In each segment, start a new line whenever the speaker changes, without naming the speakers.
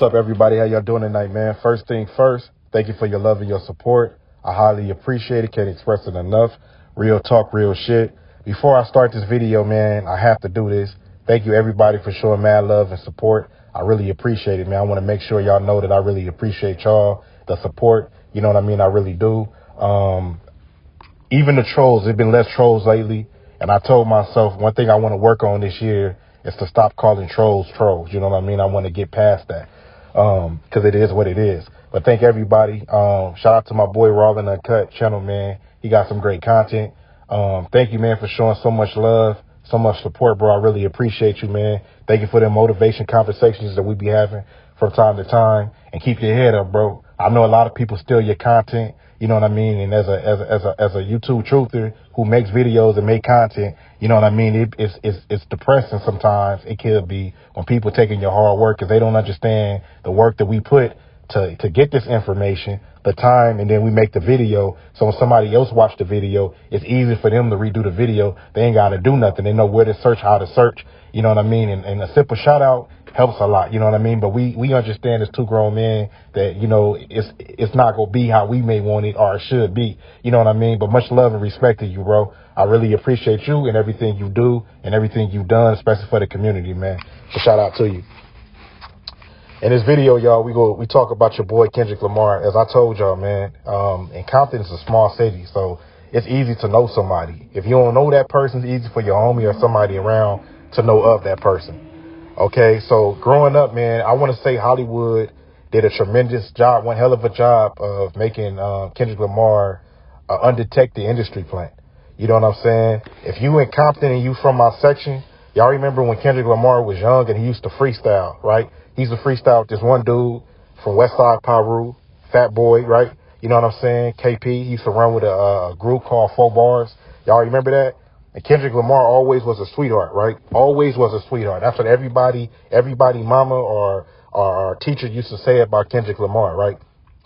up, everybody? How y'all doing tonight, man? First thing first, thank you for your love and your support. I highly appreciate it. Can't express it enough. Real talk, real shit. Before I start this video, man, I have to do this. Thank you, everybody, for showing mad love and support. I really appreciate it, man. I want to make sure y'all know that I really appreciate y'all, the support. You know what I mean? I really do. Even the trolls, there's been less trolls lately. And I told myself one thing I want to work on this year is to stop calling trolls trolls. You know what I mean? I want to get past that because it is what it is. But thank everybody. Shout out to my boy Rawlin Uncut channel, man. He got some great content. Thank you, man, for showing so much love, so much support, bro. I really appreciate you, man. Thank you for the motivation conversations that we be having from time to time. And keep your head up, bro. I know a lot of people steal your content. You know what I mean? And as a YouTube truther who makes videos and make content, you know what I mean? It's depressing sometimes. It could be when people taking your hard work because they don't understand the work that we put to get this information, the time, and then we make the video. So when somebody else watch the video, it's easy for them to redo the video. They ain't got to do nothing. They know where to search, how to search. You know what I mean? And a simple shout out helps a lot. You know what I mean? But we understand as two grown men that, you know, it's not going to be how we may want it or it should be. You know what I mean? But much love and respect to you, bro. I really appreciate you and everything you do and everything you've done, especially for the community, man. So shout out to you. In this video, y'all, we talk about your boy Kendrick Lamar. As I told y'all, man, and Compton is a small city, so it's easy to know somebody. If you don't know that person, it's easy for your homie or somebody around to know of that person. Okay, so growing up, man, I want to say Hollywood did a tremendous job, one hell of a job of making Kendrick Lamar an undetected industry plant. You know what I'm saying? If you in Compton and you from my section, y'all remember when Kendrick Lamar was young and he used to freestyle, right? He used to freestyle with this one dude from Westside Paru, Fat Boy, right? You know what I'm saying? KP, he used to run with a group called 4 Bars. Y'all remember that? And Kendrick Lamar always was a sweetheart, right? Always was a sweetheart. That's what everybody mama or teacher used to say about Kendrick Lamar, right?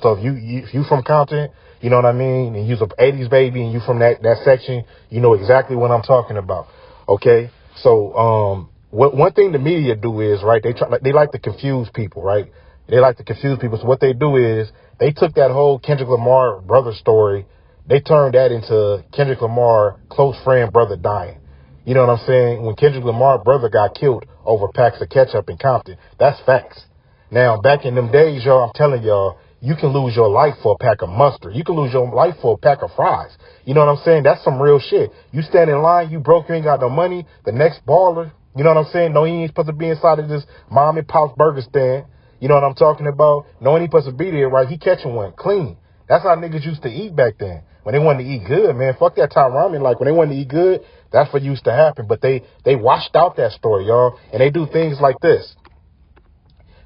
So if you from Compton, you know what I mean, and you's a 80s baby and you from that section, you know exactly what I'm talking about. Okay? So one thing the media do is, right, they like to confuse people, right? They like to confuse people. So what they do is they took that whole Kendrick Lamar brother story, they turned that into Kendrick Lamar close friend brother dying. You know what I'm saying? When Kendrick Lamar brother got killed over packs of ketchup in Compton, that's facts. Now, back in them days, y'all, I'm telling y'all, you can lose your life for a pack of mustard. You can lose your life for a pack of fries. You know what I'm saying? That's some real shit. You stand in line, you broke, you ain't got no money. The next baller, you know what I'm saying? No, he ain't supposed to be inside of this mom and pop's burger stand. You know what I'm talking about? No, he ain't supposed to be there, right? He catching one clean. That's how niggas used to eat back then. When they wanted to eat good, man, fuck that Thai ramen. Like, when they wanted to eat good, that's what used to happen. But they washed out that story, y'all. And they do things like this.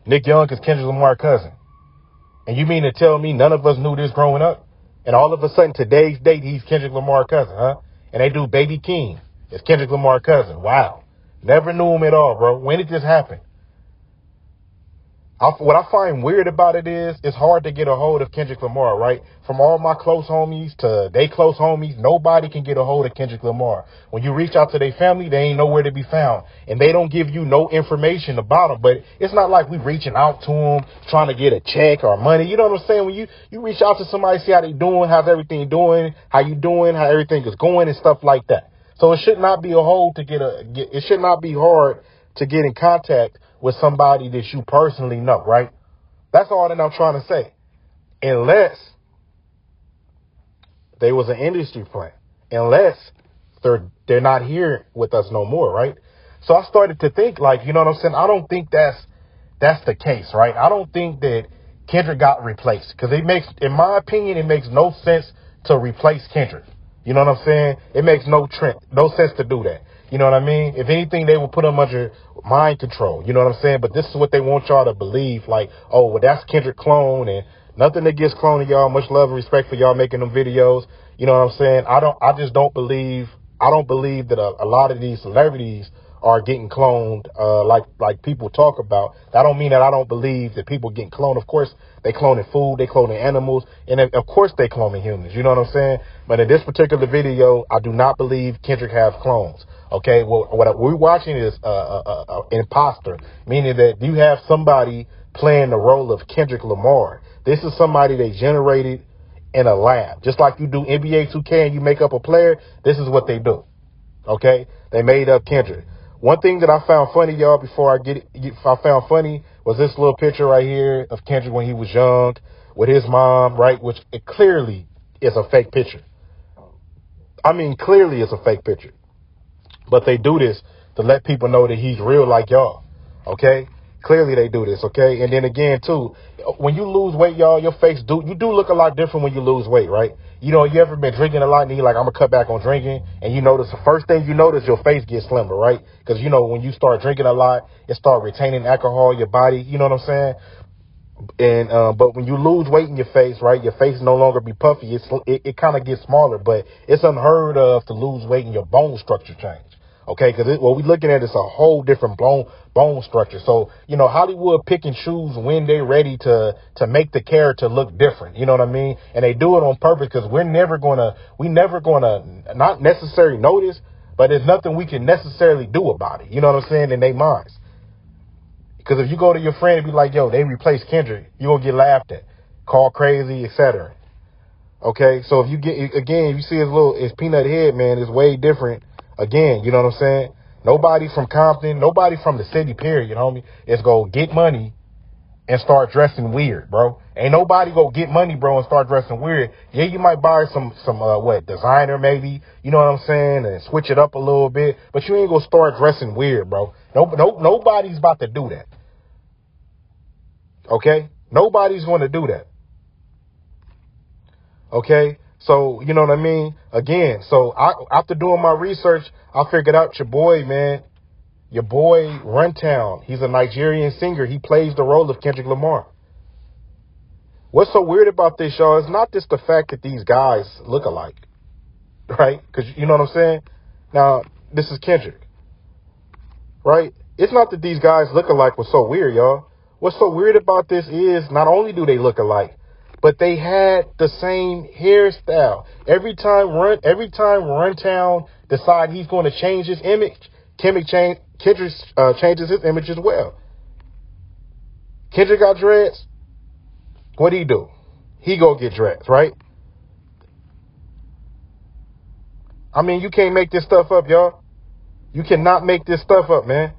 Nick Young is Kendrick Lamar's cousin. And you mean to tell me none of us knew this growing up? And all of a sudden, today's date, he's Kendrick Lamar's cousin, huh? And they do Baby King. It's Kendrick Lamar's cousin. Wow. Never knew him at all, bro. When did this happen? What I find weird about it is it's hard to get a hold of Kendrick Lamar, right? From all my close homies to they close homies, nobody can get a hold of Kendrick Lamar. When you reach out to their family, they ain't nowhere to be found. And they don't give you no information about them. But it's not like we reaching out to them, trying to get a check or money. You know what I'm saying? When you reach out to somebody, see how they doing, how's everything doing, how you doing, how everything is going and stuff like that. So it should not be it should not be hard to get in contact with somebody that you personally know, right? That's all that I'm trying to say. Unless they was an industry plant. Unless they're not here with us no more, right? So I started to think, like, you know what I'm saying? I don't think that's the case, right? I don't think that Kendrick got replaced. Because in my opinion, it makes no sense to replace Kendrick. You know what I'm saying? It makes no sense to do that. You know what I mean? If anything, they will put them under mind control. You know what I'm saying? But this is what they want y'all to believe. Like, oh, well, that's Kendrick clone and nothing against cloning y'all. Much love and respect for y'all making them videos. You know what I'm saying? I just don't believe that a lot of these celebrities are getting cloned like people talk about. That don't mean that I don't believe that people getting cloned. Of course, they cloning food, they cloning animals, and of course they cloning humans. You know what I'm saying? But in this particular video, I do not believe Kendrick has clones. Okay, well, what we're watching is imposter, meaning that you have somebody playing the role of Kendrick Lamar. This is somebody they generated in a lab. Just like you do NBA 2K and you make up a player, this is what they do. Okay? They made up Kendrick. One thing that I found funny, y'all, before I found funny was this little picture right here of Kendrick when he was young with his mom, right? Which it clearly is a fake picture. I mean, clearly it's a fake picture. But they do this to let people know that he's real like y'all. Okay? Clearly they do this, okay? And then again, too, when you lose weight, y'all, your face you do look a lot different when you lose weight, right? You know, you ever been drinking a lot and you're like, I'm going to cut back on drinking. And you notice the first thing you notice, your face gets slimmer, right? Because, you know, when you start drinking a lot, it start retaining alcohol in your body. You know what I'm saying? And but when you lose weight in your face, right, your face no longer be puffy. It kind of gets smaller, but it's unheard of to lose weight and your bone structure change. Okay, because what we're looking at is a whole different bone structure. So, you know, Hollywood pick and choose when they're ready to make the character look different. You know what I mean? And they do it on purpose because we never gonna not necessarily notice, but there's nothing we can necessarily do about it. You know what I'm saying? In their minds. Because if you go to your friend and be like, yo, they replaced Kendrick, you're going to get laughed at, called crazy, etc. Okay, so if you if you see his peanut head, man, it's way different. Again, you know what I'm saying? Nobody from Compton, nobody from the city, period, homie, is going to get money and start dressing weird, bro. Ain't nobody go get money, bro, and start dressing weird. Yeah, you might buy some designer maybe, you know what I'm saying, and switch it up a little bit, but you ain't going to start dressing weird, bro. Nobody's about to do that. Okay? Nobody's going to do that. Okay? So, you know what I mean? Again, so after doing my research, I figured out your boy, man. Your boy, Runtown. He's a Nigerian singer. He plays the role of Kendrick Lamar. What's so weird about this, y'all, is not just the fact that these guys look alike. Right? Because, you know what I'm saying? Now, this is Kendrick. Right? It's not that these guys look alike what's so weird, y'all. What's so weird about this is not only do they look alike, but they had the same hairstyle. Every time Runtown decides he's going to change his image, Kendrick changes his image as well. Kendrick got dreads. What do? He go get dreads, right? I mean, you can't make this stuff up, y'all. You cannot make this stuff up, man.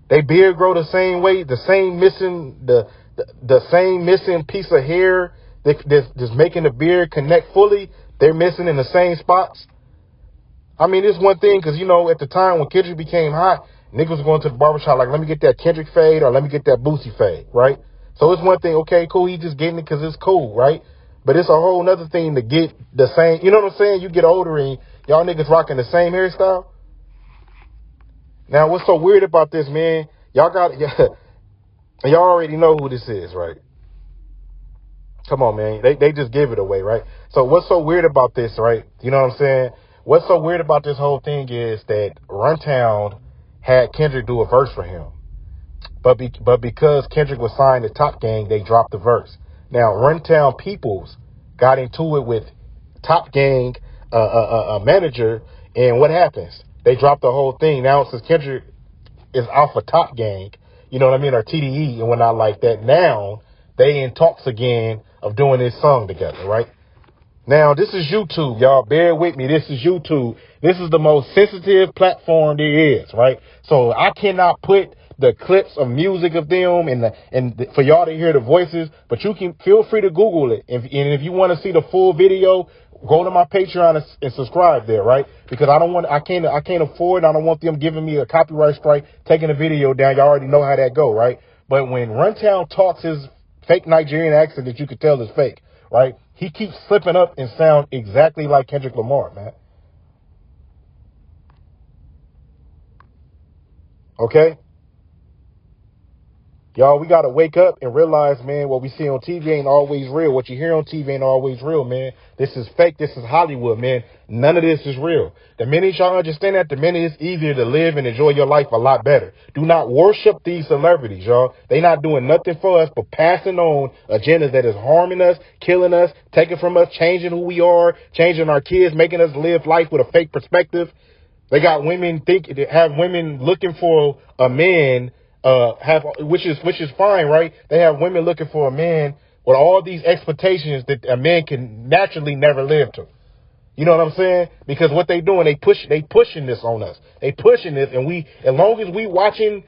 They beard grow the same way, the same missing piece of hair that's making the beard connect fully. They're missing in the same spots. I mean, it's one thing because, you know, at the time when Kendrick became hot, niggas was going to the barbershop like, let me get that Kendrick fade or let me get that Boosie fade, right? So it's one thing, okay, cool, he just getting it because it's cool, right? But it's a whole nother thing to get the same, you know what I'm saying? You get older and y'all niggas rocking the same hairstyle. Now, what's so weird about this, man? Y'all already know who this is, right? Come on, man. They just give it away, right? So what's so weird about this, right? You know what I'm saying? What's so weird about this whole thing is that Runtown had Kendrick do a verse for him. But because Kendrick was signed to Top Gang, they dropped the verse. Now, Runtown Peoples got into it with Top Gang, a manager, and what happens? They dropped the whole thing. Now, since Kendrick is off of Top Gang, you know what I mean, or TDE and whatnot like that, now they in talks again of doing this song together, right? Now, this is YouTube, y'all. Bear with me. This is YouTube. This is the most sensitive platform there is, right? So I cannot put the clips of music of them and for y'all to hear the voices, but you can feel free to Google it. And if you want to see the full video, go to my Patreon and subscribe there, right? Because I can't afford, I don't want them giving me a copyright strike, taking the video down. Y'all already know how that go, right? But when Runtown talks his fake Nigerian accent that you could tell is fake, right? He keeps slipping up and sound exactly like Kendrick Lamar, man. Okay? Y'all, we got to wake up and realize, man, what we see on TV ain't always real. What you hear on TV ain't always real, man. This is fake. This is Hollywood, man. None of this is real. The minute y'all understand that, the minute it's easier to live and enjoy your life a lot better. Do not worship these celebrities, y'all. They not doing nothing for us but passing on agendas that is harming us, killing us, taking from us, changing who we are, changing our kids, making us live life with a fake perspective. They got women have women looking for a man which is fine, right? They have women looking for a man with all these expectations that a man can naturally never live to. You know what I'm saying? Because what they doing, they pushing this on us. They pushing this, and as long as we watching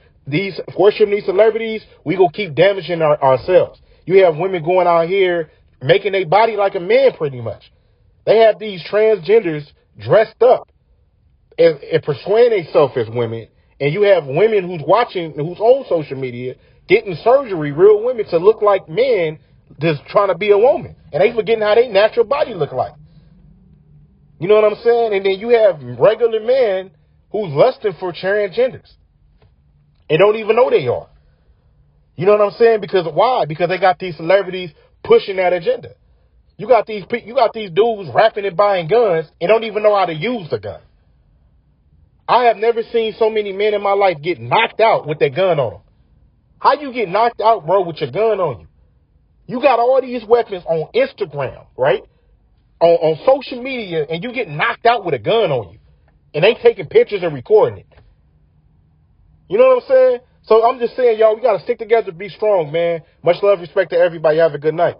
worshiping these celebrities, we gonna keep damaging ourselves. You have women going out here making their body like a man, pretty much. They have these transgenders dressed up and persuading themselves as women, and you have women who's on social media getting surgery, real women, to look like men, just trying to be a woman, and they forgetting how their natural body look like. You know what I'm saying? And then you have regular men who's lusting for transgenders and don't even know they are. You know what I'm saying? Because why? Because they got these celebrities pushing that agenda. You got these dudes rapping and buying guns and don't even know how to use the gun. I have never seen so many men in my life get knocked out with their gun on them. How you get knocked out, bro, with your gun on you? You got all these weapons on Instagram, right? On social media, and you get knocked out with a gun on you. And they taking pictures and recording it. You know what I'm saying? So I'm just saying, y'all, we got to stick together, be strong, man. Much love, respect to everybody. Have a good night.